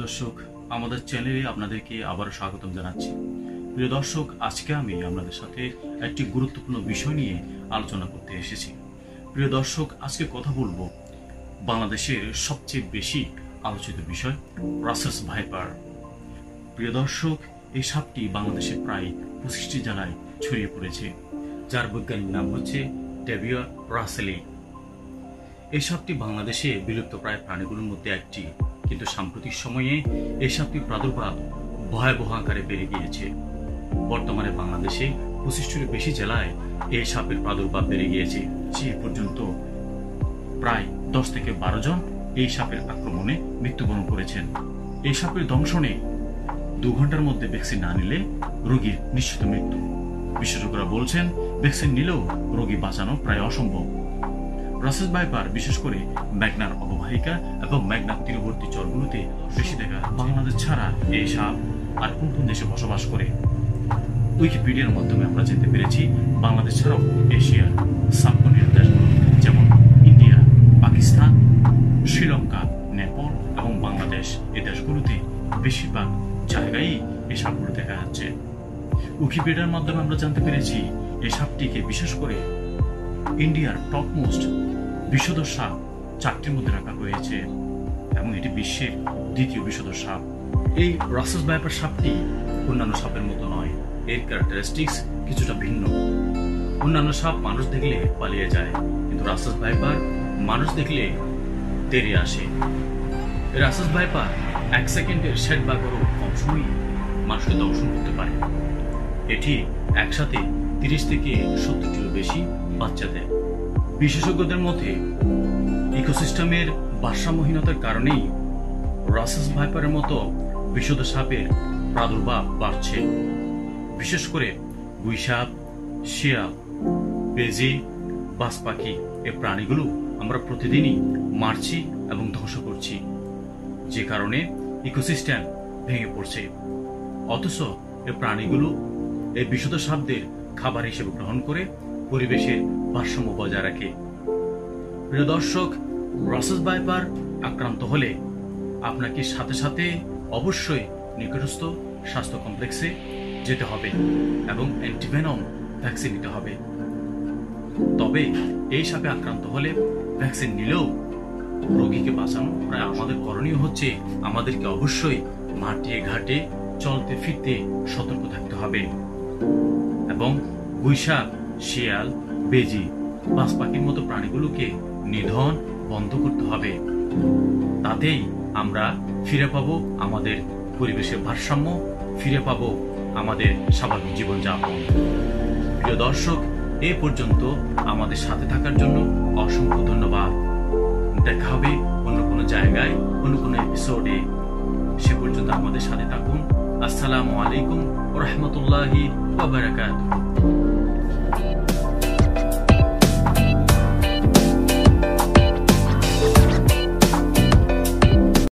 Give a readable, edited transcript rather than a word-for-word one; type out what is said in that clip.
দর্শক, আমাদের চ্যানেলে আপনাদেরকে আবারও স্বাগতম জানাচ্ছি। প্রিয় দর্শক, আজকে আমি আপনাদের সাথে একটি গুরুত্বপূর্ণ বিষয় নিয়ে আলোচনা করতে এসেছি। প্রিয় দর্শক, আজকে কথা বলবো বাংলাদেশের সবচেয়ে বেশি আলোচিত বিষয় রাসেলস ভাইপার। প্রিয় দর্শক, এই সাপটি বাংলাদেশের প্রায় 25টি জেলায় ছড়িয়ে পড়েছে, যার বৈজ্ঞানিক নাম হচ্ছে টেবিয়া রাসেলি। এই সাপটি বাংলাদেশে বিলুপ্ত প্রায় প্রাণীগুলোর মধ্যে একটি, কিন্তু সাম্প্রতিক সময়ে এই সাপটির প্রাদুর্ভাব ভয়াবহ আকারে বেড়ে গিয়েছে। বর্তমানে বাংলাদেশে 25টির বেশি জেলায় এই সাপের প্রাদুর্ভাব বেড়ে গিয়েছে। সে পর্যন্ত প্রায় 10 থেকে 12 জন এই সাপের আক্রমণে মৃত্যুবরণ করেছেন। এই সাপের দংশনে 2 ঘন্টার মধ্যে ভ্যাকসিন না নিলে রোগীর নিশ্চিত মৃত্যু। বিশেষজ্ঞরা বলছেন, ভ্যাকসিন নিলেও রোগী বাঁচানো প্রায় অসম্ভব। রাসেলস ভাইপার বিশেষ করে মেঘনার অববাহিকা এবং মেঘনার তীরবর্তী চরগুলোতে বেশি দেখা যায়। বাংলাদেশ ছাড়া এই সাপ আর কোন কোন দেশে বসবাস করে? উইকিপিডিয়ার মাধ্যমে আমরা জানতে পেরেছি, বাংলাদেশ ছাড়াও এশিয়ার সাবকন্টিনেন্ট দেশগুলো যেমন ইন্ডিয়া, পাকিস্তান, শ্রীলঙ্কা, নেপাল এবং বাংলাদেশ, এই দেশগুলোতে বেশিরভাগ জায়গায় এই সাপগুলো দেখা যাচ্ছে। উইকিপিডিয়ার মাধ্যমে আমরা জানতে পেরেছি, এই সাপটিকে বিশেষ করে ইন্ডিয়ার টপ মোস্ট বিষধর সাপ 4টির মধ্যে রাখা হয়েছে এবং এটি বিশ্বের দ্বিতীয় বিষধর সাপ। এই রাসেলস ভাইপার সাপটি অন্যান্য সাপের মতো নয়, এর ক্যারেক্টারিস্টিক্স কিছুটা ভিন্ন। অন্যান্য সাপ মানুষ দেখলে পালিয়ে যায়, কিন্তু রাসেলস ভাইপার মানুষ দেখলে তেড়ে আসে। রাসেলস ভাইপার 1 সেকেন্ডের 60 ভাগেরও কম সময়ই মানুষকে দংশন করতে পারে। এটি একসাথে 30 থেকে 70টিরও বেশি বাচ্চা দেয়। বিশেষজ্ঞদের মতে ইকোসিস্টেমের ভারসাম্যহীনতার কারণেই রাসেলস ভাইপারের মতো বিষধর সাপের প্রাদুর্ভাব বাড়ছে। বিশেষ করে গুইসাপ, শিয়াল, বেজি, বাজ পাখি, এই প্রাণীগুলো আমরা প্রতিদিনই মারছি এবং ধ্বংস করছি, যে কারণে ইকোসিস্টেম ভেঙে পড়ছে। অথচ এই প্রাণীগুলো এই বিষধর সাপদের খাবার হিসেবে গ্রহণ করে পরিবেশের ভারসাম্য বজায় রাখে। প্রিয় দর্শক, রাসেলস ভাইপার আক্রান্ত হলে আপনাকে সাথে সাথে অবশ্যই নিকটস্থ স্বাস্থ্য কমপ্লেক্সে যেতে হবে এবং অ্যান্টিভেনম ভ্যাকসিন নিতে হবে। তবে এই সাপে আক্রান্ত হলে ভ্যাকসিন নিলেও রোগীকে বাঁচানো প্রায় আমাদের করণীয় হচ্ছে আমাদেরকে অবশ্যই মাঠে ঘাটে চলতে ফিরতে সতর্ক থাকতে হবে এবং গুইসাপ, শিয়াল, বেজি, বাজ পাখির মতো প্রাণীগুলোকে নিধন বন্ধ করতে হবে। তাতেই আমরা ফিরে পাবো আমাদের পরিবেশের ভারসাম্য, ফিরে পাবো আমাদের স্বাভাবিক জীবনযাপন। প্রিয় দর্শক, এই পর্যন্ত আমাদের সাথে থাকার জন্য অসংখ্য ধন্যবাদ। দেখা হবে অন্য কোনো জায়গায়, অন্য কোনো এপিসোডে। সে পর্যন্ত আমাদের সাথে থাকুন। আসসালামু আলাইকুম ওয়া রাহমাতুল্লাহি ওয়া বারাকাতুহু।